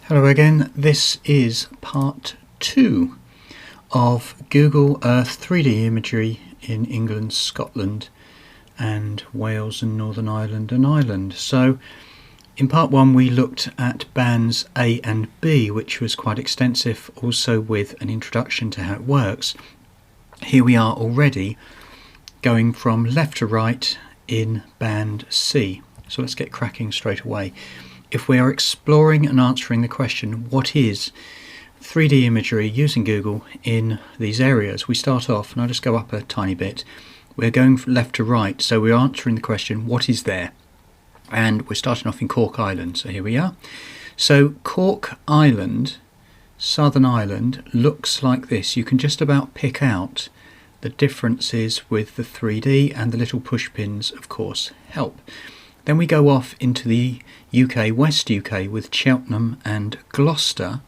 Hello again, this is part 2 of Google Earth 3D imagery in England, Scotland and Wales and Northern Ireland and Ireland. So in part 1 we looked at bands A and B, which was quite extensive, also with an introduction to how it works. Here we are already going from left to right in band C. So let's get cracking straight away. If we are exploring and answering the question, what is 3D imagery using Google in these areas, we start off, and I'll just go up a tiny bit, we're going from left to right, so we're answering the question, what is there? And we're starting off in Cork Island, so here we are. So Cork Island, Southern Ireland, looks like this. You can just about pick out the differences with the 3D, and the little push pins, of course, help. Then we go off into the UK, West UK, with Cheltenham and Gloucester.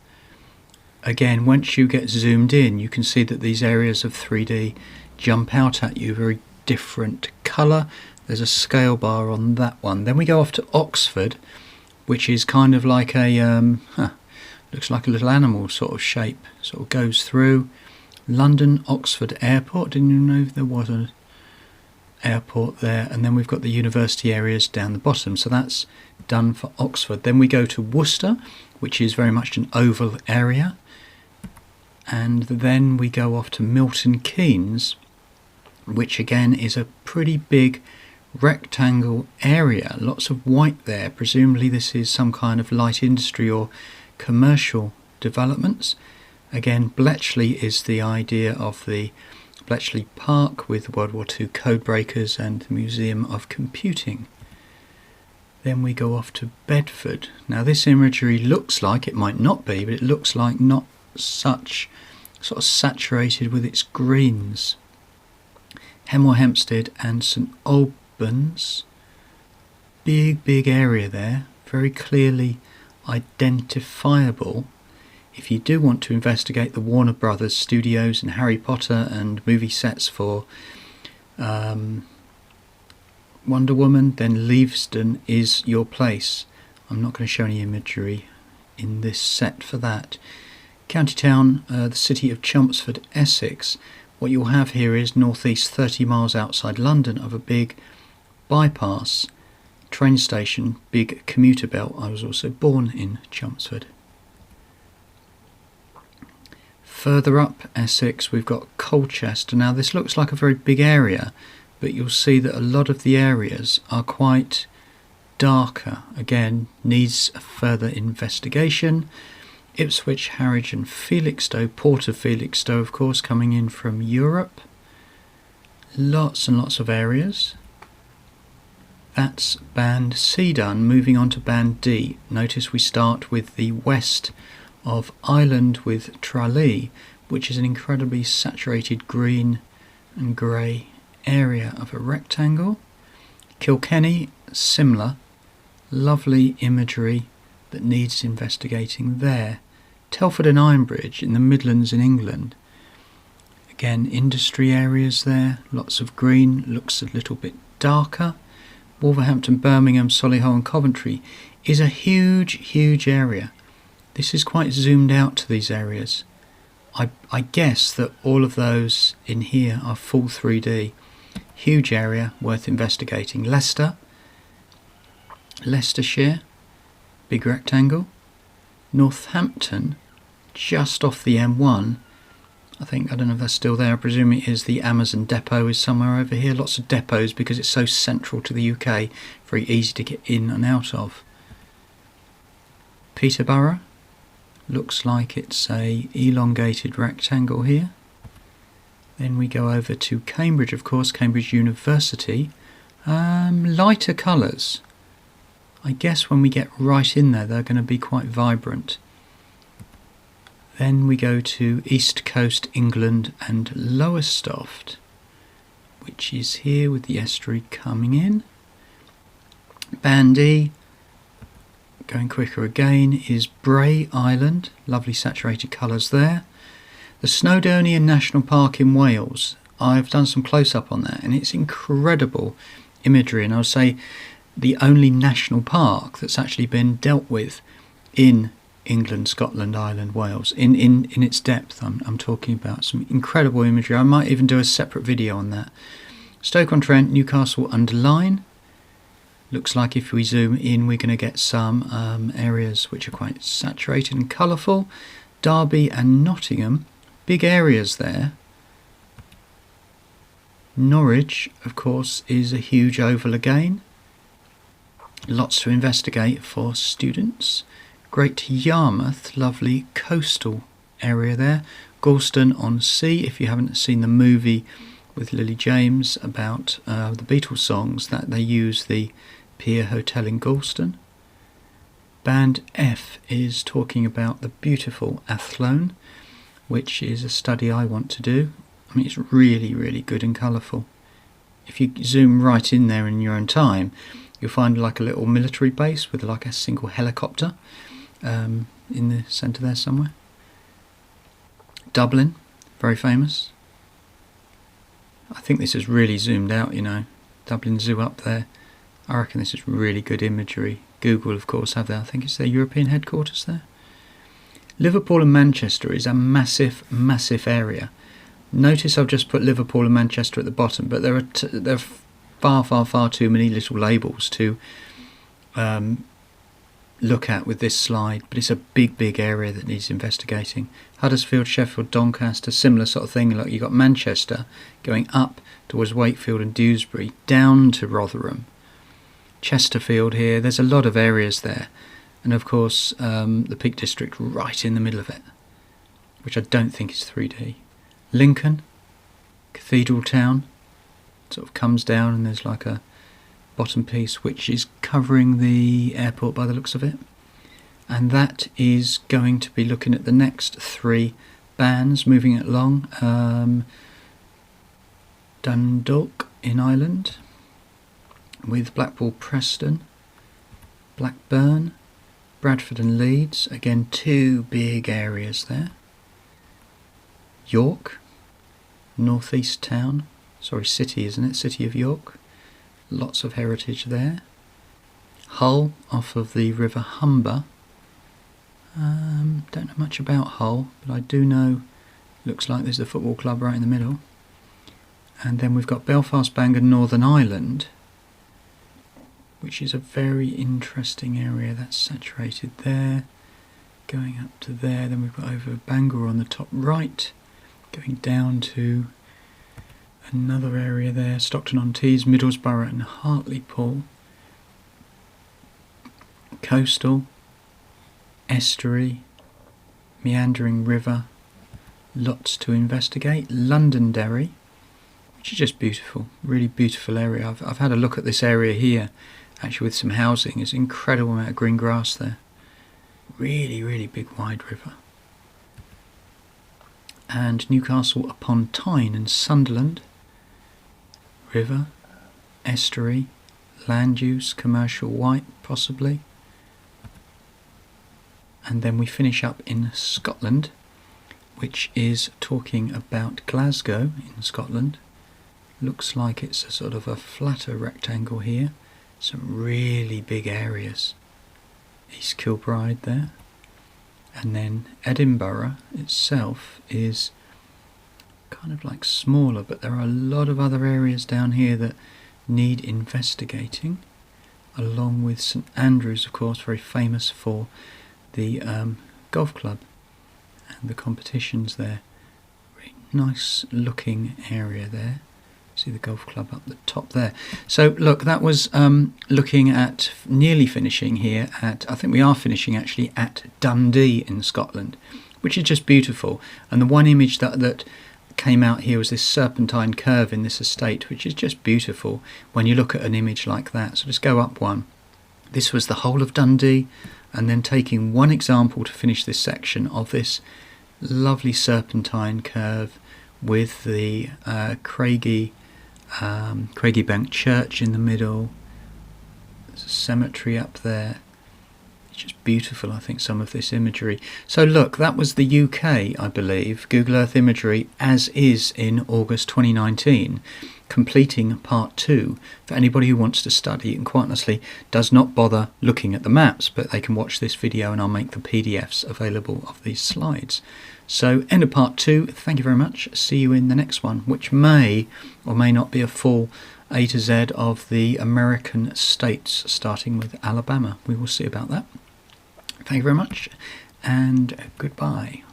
Again, once you get zoomed in, you can see that these areas of 3D jump out at you, very different colour. There's a scale bar on that one. Then we go off to Oxford, which is kind of like a, looks like a little animal sort of shape, sort of goes through. London Oxford Airport, didn't you know there was an airport there? And then we've got the university areas down the bottom, so that's done for Oxford. Then we go to Worcester, which is very much an oval area, and then we go off to Milton Keynes, which again is a pretty big rectangle area, lots of white there. Presumably this is some kind of light industry or commercial developments. Again, Bletchley is the idea of the Bletchley Park with World War II code breakers and the Museum of Computing. Then we go off to Bedford. Now this imagery looks like, it might not be, but it looks like not such sort of saturated with its greens. Hemel, Hemstead and St Albans. Big area there, very clearly identifiable. If you do want to investigate the Warner Brothers studios and Harry Potter and movie sets for Wonder Woman, then Leavesden is your place. I'm not going to show any imagery in this set for that. County town, the city of Chelmsford, Essex. What you'll have here is northeast 30 miles outside London of a big bypass train station, big commuter belt. I was also born in Chelmsford. Further up Essex we've got Colchester. Now this looks like a very big area, but you'll see that a lot of the areas are quite darker. Again, needs a further investigation. Ipswich, Harwich and Felixstowe, Port of Felixstowe of course, coming in from Europe. Lots and lots of areas. That's band C done. Moving on to band D. Notice we start with the west of Ireland with Tralee, which is an incredibly saturated green and grey area of a rectangle. Kilkenny, similar, lovely imagery that needs investigating there. Telford and Ironbridge in the Midlands in England. Again, industry areas there, lots of green, looks a little bit darker. Wolverhampton, Birmingham, Solihull and Coventry is a huge area. This is quite zoomed out to these areas. I guess that all of those in here are full 3D. Huge area, worth investigating. Leicester, Leicestershire, big rectangle. Northampton, just off the M1. I don't know if that's still there. I presume it is. The Amazon depot is somewhere over here. Lots of depots because it's so central to the UK. Very easy to get in and out of. Peterborough. Looks like it's a elongated rectangle here. Then we go over to Cambridge, of course, Cambridge University. Lighter colours. I guess when we get right in there, they're going to be quite vibrant. Then we go to East Coast, England and Lowestoft, which is here with the estuary coming in. Band E. Going quicker again is Bray Ireland, lovely saturated colours there. The Snowdonia National Park in Wales, I've done some close-up on that and it's incredible imagery, and I would say the only national park that's actually been dealt with in England, Scotland, Ireland, Wales. In its depth, I'm talking about some incredible imagery. I might even do a separate video on that. Stoke-on-Trent Newcastle-under-Lyme. Looks like if we zoom in, we're going to get some areas which are quite saturated and colourful. Derby and Nottingham, big areas there. Norwich, of course, is a huge oval again. Lots to investigate for students. Great Yarmouth, lovely coastal area there. Galston-on-Sea, if you haven't seen the movie with Lily James about the Beatles songs, that they use the Pier Hotel in Galston. Band F is talking about the beautiful Athlone, which is a study I want to do. I mean, it's really, really good and colourful. If you zoom right in there in your own time, you'll find like a little military base with like a single helicopter in the centre there somewhere. Dublin, very famous. I think this is really zoomed out, you know. Dublin Zoo up there. I reckon this is really good imagery. Google, of course, have that. I think it's their European headquarters there. Liverpool and Manchester is a massive, massive area. Notice I've just put Liverpool and Manchester at the bottom, but there are far, far, far too many little labels to look at with this slide. But it's a big, big area that needs investigating. Huddersfield, Sheffield, Doncaster, similar sort of thing. Like you've got Manchester going up towards Wakefield and Dewsbury, down to Rotherham. Chesterfield here. There's a lot of areas there. And of course the Peak District right in the middle of it, which I don't think is 3D. Lincoln, Cathedral Town, sort of comes down and there's like a bottom piece which is covering the airport by the looks of it. And that is going to be looking at the next three bands moving it along. Dundalk in Ireland with Blackpool, Preston, Blackburn, Bradford and Leeds, again two big areas there. York, northeast town, city isn't it, City of York, lots of heritage there. Hull off of the River Humber, don't know much about Hull, but I do know, looks like there's the football club right in the middle. And then we've got Belfast, Bangor, Northern Ireland, which is a very interesting area that's saturated there, going up to there. Then we've got over Bangor on the top right, going down to another area there, Stockton-on-Tees, Middlesbrough and Hartlepool. Coastal, estuary, meandering river, lots to investigate. Londonderry, which is just beautiful, really beautiful area. I've had a look at this area here, actually with some housing. There's an incredible amount of green grass there. Really, really big wide river. And Newcastle upon Tyne in Sunderland. River, estuary, land use, commercial white possibly. And then we finish up in Scotland, which is talking about Glasgow in Scotland. Looks like it's a sort of a flatter rectangle here. Some really big areas. East Kilbride there. And then Edinburgh itself is kind of like smaller, but there are a lot of other areas down here that need investigating, along with St Andrews, of course, very famous for the golf club and the competitions there. Very nice looking area there. See the golf club up the top there. So look, that was looking at nearly finishing here at, I think we are finishing actually at Dundee in Scotland, which is just beautiful. And the one image that came out here was this serpentine curve in this estate, which is just beautiful when you look at an image like that. So let's go up one. This was the whole of Dundee, and then taking one example to finish this section of this lovely serpentine curve with the Craigie Bank Church in the middle. There's a cemetery up there. It's just beautiful, I think, some of this imagery. So look, that was the UK, I believe, Google Earth imagery as is in August 2019. completing part 2 for anybody who wants to study and quite honestly does not bother looking at the maps, but they can watch this video and I'll make the PDFs available of these slides. So end of part 2. Thank you very much. See you in the next one, which may or may not be a full A to Z of the American states, starting with Alabama. We will see about that. Thank you very much and goodbye.